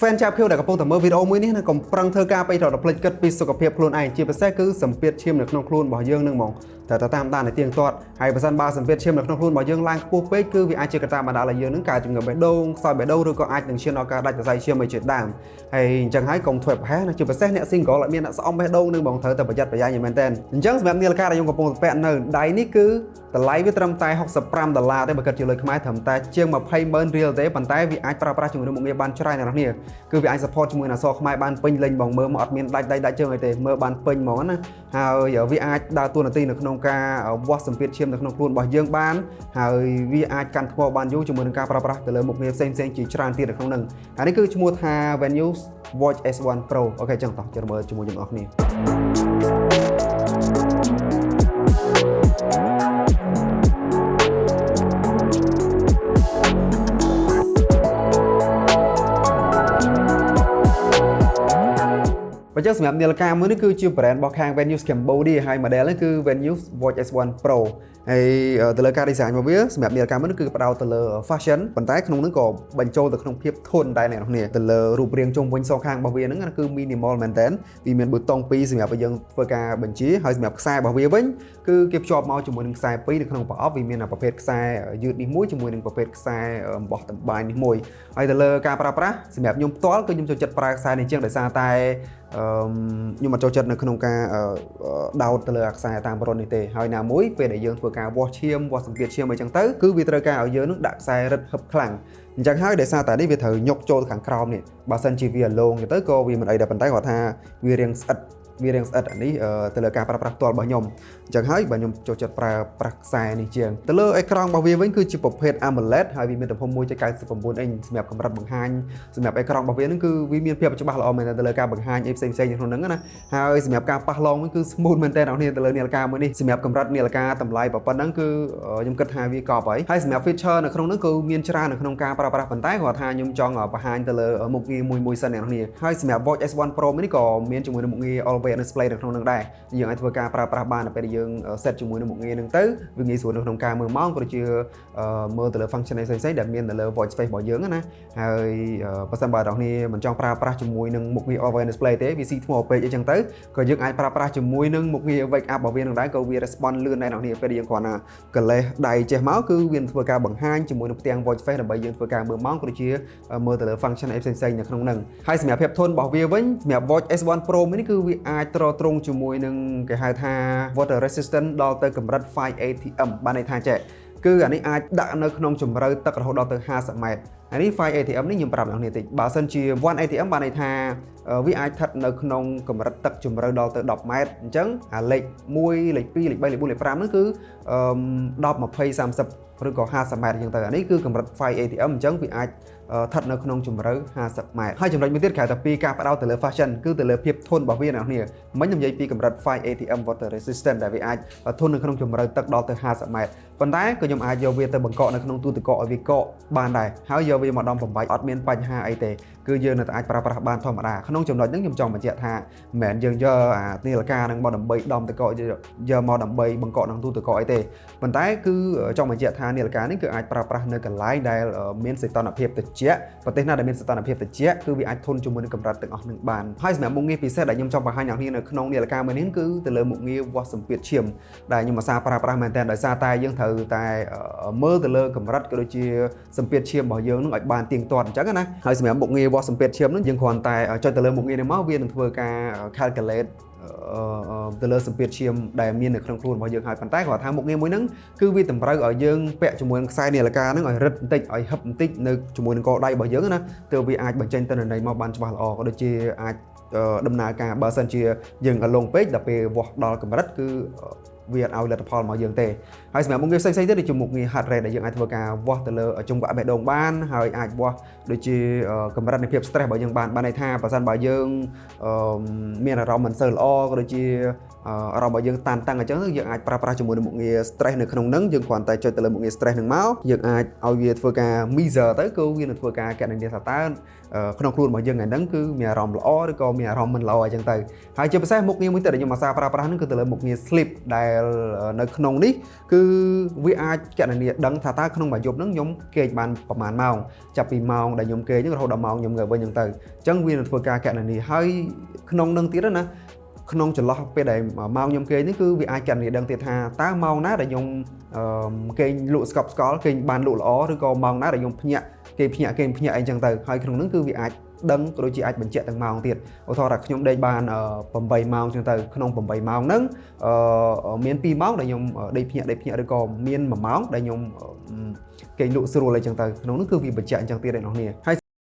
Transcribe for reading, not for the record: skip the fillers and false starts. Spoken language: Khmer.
fan ចាប់ Q ដែលកំពុងតែមើលវីដេអូមួយនេះកុំប្រឹងធ្វើការបីរត់ផ្លេចគិតពីសុខភាពខ្លួនឯងជាពិសេសគឺសម្ពាធឈាមនៅក្នុងខ្លួនរបស់យើងនឹងហ្មងតែតាមដានឲ្យទៀងទាត់ហើយបើសិនបើសម្ពាធឈាមនៅក្នុងខ្លួនរបស់យើងឡើងខ្ពស់ពេកគឺវាអាចជាកត្តាបណ្ដាលឲ្យយើងនឹងកើតជំងឺបេះដូងខ្សោយបេះដូងឬក៏អាចនឹងឈានដល់ការដាច់សរសៃឈាមឲ្យជាដើមហើយអញ្ចឹងហើយកុំធ្វើប្រហែសជាពិសេសអ្នក single អត់មានអ្នកស្អំបេះដូងនឹងបងត្រូវតែប្រយ័ត្នប្រយែងមែនតើអញ្ចឹងសម្រាប់នាឡិកាដែលខ្ញុំកំពុងតែពាក់នៅដៃនេះគឺតម្លៃវាត្រឹមតែ$65ទេបើគិតជាលុយខ្មែរត្រឹមតែជាង$20,000រៀលទេប៉ុន្តែវាអាចប្រើប្រាស់ជាមួយនឹងមុខងារបានច្រើនអ្នកនរគ្នាគឺវាអាច support ជាមួយនឹងអក្សរខ្មែរបានពេញលេញបងមើលមកអត់មានដាច់ជើងអីទេមើលបានពេញហ្មងណាហើយវាអាចដើរតួនាទីនៅក្នុងការវាស់សម្ពាធឈាមនៅក្នុងខ្លួនរបស់យើងបានហើយវាអាចកាន់ថ្មបានយូរជាមួយនឹងការប្រើប្រាស់ទៅលើមុខងារផ្សេងជាច្រើនទៀតនៅក្នុងហ្នឹងហើយនេះគឺឈ្មោះថា Venus Watch S1 Pro អូខេចឹងតោះចូលមើលជាមួយយើងអស់គ្នាបើចឹងសម្រាប់នាឡិកាមួយនេះគឺជា brand របស់ខាង Venus Cambodia ហើយ model នេះគឺ Venus Watch S1 Pro ហើយទៅលើការ design របស់វាសម្រាប់នាឡិកាមួយនេះគឺផ្ដោតទៅលើ fashion ប៉ុន្តែក្នុងនោះក៏បញ្ចូលទៅក្នុងភាពធន់ដែរអ្នកនរគ្នាទៅលើរូបរាងជុំវិញសងខាងរបស់វាហ្នឹងគឺ minimal មែនតើវាមានប៊ូតុង2សម្រាប់ឲ្យយើងធ្វើការបញ្ជាហើយសម្រាប់ខ្សែរបស់វាវិញគឺគេភ្ជាប់មកជាមួយនឹងខ្សែ2នៅក្នុងប្រអប់វាមានប្រភេទខ្សែយឺតនេះមួយជាមួយនឹងប្រភេទខ្សែអំបោះតម្បាញនេះមួយហើយទៅលើការប្រើប្រាស់សម្រាប់ខ្ញុំផ្ទាល់គឺខ្ញុំចូលចិត្តប្រើខ្សែនេះជាងដោយសារតែខ្ញុំអត់ចូលចិត្តនៅក្នុងការដោតទៅលើខ្សែតាមប្រព័ន្ធនេះទេហើយណាមួយពេលដែលយើងធ្វើការវាស់ឈាមវាស់សម្ពាធឈាមអីចឹងទៅគឺវាត្រូវការឲ្យយើងនឹងដាក់ខ្សែរឹតហឹបខ្លាំងអញ្ចឹងហើយដោយសារតែនេះវាត្រូវញុកចូលខាងក្រោមនេះបើសិនជាវាលងទៅក៏វាមិនអីដែរប៉ុន្តែគាត់ថាវារាងស្អិតអានេះទៅលើការប្រើប្រាស់ផ្ទាល់របស់ខ្ញុំអញ្ចឹងហើយបើខ្ញុំចូលចិត្តប្រើប្រាស់ខ្សែនេះជាងទៅលើអេក្រង់របស់វាវិញគឺជាប្រភេទ AMOLED ហើយវាមានទំហំ 1.99 អ៊ីនសម្រាប់កម្រិតបង្ហាញសម្រាប់អេក្រង់របស់វានឹងគឺវាមានភាពច្បាស់ល្អមែនទែនទៅលើការបង្ហាញអីផ្សេងៗក្នុងហ្នឹងណាហើយសម្រាប់ការប៉ះឡងវិញគឺ smooth មែនទែនអ្នកនាងទៅលើនាឡិកាមួយនេះសម្រាប់កម្រិតនាឡិកាតម្លៃប៉ុណ្ណឹងគឺខ្ញុំគិតថាវាកប់ហើយសម្រាប់ feature នៅក្នុងហ្នឹងគឺមានច្រើននៅក្នុងការប្រើប្រាស់ប៉ុន្តែគាត់ថាខ្ញុំចង់បង្ហាញទៅលើមុខងារមួយសិនអ្នកនាងហើយសម្រាប់ Watch S1 Pro នេះក៏មានជាមួយនឹងមុខងារ always display នៅក្នុងហ្នឹងដែរយើងអាចធ្វើការប្រើប្រាស់បានពេលដែលយើង set ជាមួយនឹងមុខងារហ្នឹងទៅវាងាយស្រួលនៅក្នុងការមើលម៉ោងក៏ដូចជាមើលទៅលើ function ផ្សេងៗដែលមាននៅលើ watch face របស់យើងណាហើយបើសិនបើអ្នកនរមិនចង់ប្រើប្រាស់ជាមួយនឹងមុខងារ always display ទេវាស៊ីថ្មពេកអីចឹងទៅក៏យើងអាចប្រើប្រាស់ជាមួយនឹងមុខងារ wake up របស់វានឹងដែរក៏វា response លឿនដែរអ្នកនរពេលដែលយើងគ្រាន់តែកលេសដៃចេះមកគឺវាធ្វើការបង្ហាញជាមួយនឹងផ្ទាំង watch face ដើម្បីយើងធ្វើការមើលម៉ោងក៏ដូចជាមើលទៅលើ function ផ្សេងៗនៅក្នុងហ្នឹងហើយសម្រាប់ភាពធន់របស់វាវិញសម្រាប់ Watch S1 Pro នេះគឺវាអាចទ្រាំទ្រង់ជាមួយនឹងគេហៅថា water resistant ដល់ទៅកម្រិត 5 ATM បានន័យថាចេះគឺអានេះអាចដាក់នៅក្នុងជម្រៅទឹករហូតដល់ទៅ50ម៉ែត្រអានេះ 5 ATM នេះខ្ញុំប្រាប់អ្នកនាងតិចបើសិនជា1 ATM បានន័យថាវាអាចស្ថិតនៅក្នុងកម្រិតទឹកជម្រៅដល់ទៅ10ម៉ែត្រអញ្ចឹងអាលេខ1លេខ2លេខ3លេខ4លេខ5ហ្នឹងគឺ10 20 30ឬក៏50ម៉ែត្រអញ្ចឹងទៅអានេះគឺកម្រិត 5 ATM អញ្ចឹងវាអាចស្ថិតនៅក្នុងជម្រៅ50ម៉ែត្រហើយចំណុចមួយទៀតក្រៅពីការផ្ដោតទៅលើ fashion គឺទៅលើភាពធន់របស់វាអ្នកនាងមិញខ្ញុំនិយាយពីកម្រិត 5 ATM water resistant ដែលវាអាចធន់នៅក្នុងជម្រៅទឹកដល់ទៅ50ម៉ែត្រប៉ុន្តែក៏ខ្ញុំអាចយកវាទៅបង្កក់នៅក្នុងទូទឹកកកឲ្យវាកកបានដែរហើយយកវាមកដំបំបាច់អត់មានបញ្ហាអីទេគឺយើងនៅតែអាចប្រើប្រាស់បានធម្មតាក្នុងចំណុចហ្នឹងខ្ញុំចង់បញ្ជាក់ថាមិនមែនយើងយកអានាឡិកាហ្នឹងមកដើម្បីដំទឹកកកយកមកដើម្បីបង្កក់ក្នុងទូទឹកកកអីទេប៉ុន្តែគឺចង់បញ្ជាក់ថានាឡិកានេះគឺអាចប្រើប្រាស់នៅកន្លែងដែលមានសីតុណ្ហភាពត្រជាក់ប្រទេសណាដែលមានសីតុណ្ហភាពត្រជាក់គឺវាអាចធន់ជាមួយនឹងកម្រិតទាំងអស់ហ្នឹងបានហើយសម្រាប់មុខងារពិសេសដែលខ្ញុំចង់បង្ហាញអ្នកនាងនៅក្នុងនាឡិកាមួយនេះគឺទៅលើមុខងារវាស់សម្ពាធឈាមដែលខ្ញុំអាសាប្រើប្រាស់មែនតើដោយសារតែយើងត្រូវតែមើលទៅលើកម្រិតក៏ដូចជាសម្ពាធឈាមរបស់យើងនឹងឲ្យបានទៀងទាត់អញ្ចឹងណាហើយសម្រាប់មុខងារវាស់សម្ពាធឈាមនឹងយើងគ្រាន់តែចុចទៅលើមុខងារនេះមកវានឹងធ្វើការ calculate ទៅលើសម្ពាធឈាមដែលមាននៅក្នុងខ្លួនរបស់យើងហើយប៉ុន្តែគាត់ថាមុខងារមួយហ្នឹងគឺវាតម្រូវឲ្យយើងពាក់ជាមួយនឹងខ្សែនាឡិកាហ្នឹងឲ្យរឹតបន្តិចឲ្យហឹបបន្តិចនៅជាមួយនឹងកដៃរបស់យើងណាទើបវាអាចបញ្ចេញទិន្នន័យមកបានច្បាស់ល្អក៏ដូចជាអាចដំណើរការបើសិនជាយើងលងពេកដល់ពេលវាស់ដល់កម្រិតគឺវាអត់ឲ្យលទ្ធផលមកយើងទេហើយសម្រាប់មុខងារផ្សេងៗទៀតដូចជាមុខងារ heart rate ដែលយើងអាចធ្វើការវាស់ទៅលើចង្វាក់បេះដូងបានហើយអាចវាស់ដូចជាកម្រិតនៃភាព stress របស់យើងបានន័យថាបើសិនបើយើងមានអារម្មណ៍មិនសូវល្អក៏ដូចជាអារម្មណ៍របស់យើងតានតឹងអញ្ចឹងយើងអាចប្រើប្រាស់ជាមួយនឹងមុខងារ stress នៅក្នុងហ្នឹងយើងគ្រាន់តែចុចទៅលើមុខងារ stress ហ្នឹងមកយើងអាចឲ្យវាធ្វើការ measure ទៅគឺវានឹងធ្វើការកណនាថាតើក្នុងខ្លួនរបស់យើងហ្នឹងគឺមានអារម្មណ៍ល្អឬក៏មានអារម្មណ៍មិនល្អអញ្ចឹងទៅហើយជាពិសេសមុខងារមួយទៀតដែលខ្ញុំអាសាប្រើប្រាស់ហ្នឹងគឺទៅលើមុខងារ sleep ដែល ដែលនៅក្នុងនេះគឺវាអាចកណនីដឹងថាតើក្នុងមួយយប់ហ្នឹងខ្ញុំគេងបានប្រហែលម៉ោងចាប់ពីម៉ោងដែលខ្ញុំគេងហ្នឹងរហូតដល់ម៉ោងខ្ញុំងើបវិញអញ្ចឹងទៅអញ្ចឹងវានឹងធ្វើការកណនីហើយក្នុងនឹងទៀតណាក្នុងចន្លោះពេលដែលម៉ោងខ្ញុំគេងនេះគឺវាអាចកណនីដឹងទៀតថាតើម៉ោងណាដែលខ្ញុំគេងលក់ស្កប់ស្កល់គេងបានលក់ល្អឬក៏ម៉ោងណាដែលខ្ញុំភ្ញាក់គេភ្ញាក់អីចឹងទៅហើយក្នុងហ្នឹងគឺវាអាចដឹងក៏ដូចជាអាចបញ្ជាក់ទាំងម៉ោងទៀតឧទាហរណ៍ថាខ្ញុំដេកបាន8ម៉ោងចឹងទៅក្នុង8ម៉ោងហ្នឹងមាន2ម៉ោងដែលខ្ញុំដេកភ្ញាក់ឬក៏មាន1ម៉ោងដែលខ្ញុំគេងលក់ស្រួលអីចឹងទៅក្នុងហ្នឹងគឺវាបញ្ជាក់អញ្ចឹងទៀតឯនោះនេះហើយ